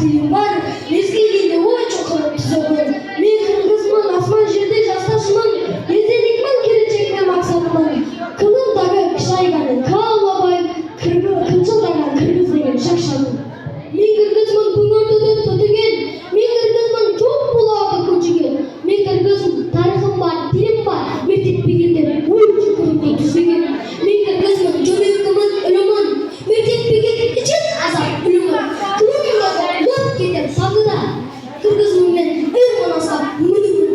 тыйым бар, мезгилинде ой чокулуп түзөгөн. Мен кыргызмын, асман жерде жасташмын, эзеликмин келечекте максатмын. Кылым дагы кышайганын каалабайм, кылчылдаган кыргыз деген шакшамын. Мен кыргызмын күн ортодон төтүген, мен кыргызмын чоң булаакы көчүгөн. Мен кыргызмын, тарыхым бар, тилим бар, мектеппегенде ой чукурумду түзген. Мен кыргызмын, жөнөкөмүн, өлөмүн, мектеппеген ичин азап өлөмүн. Кылымымда лот кетем сагыда, кыргызмын мен өр манасап мүнүмүн.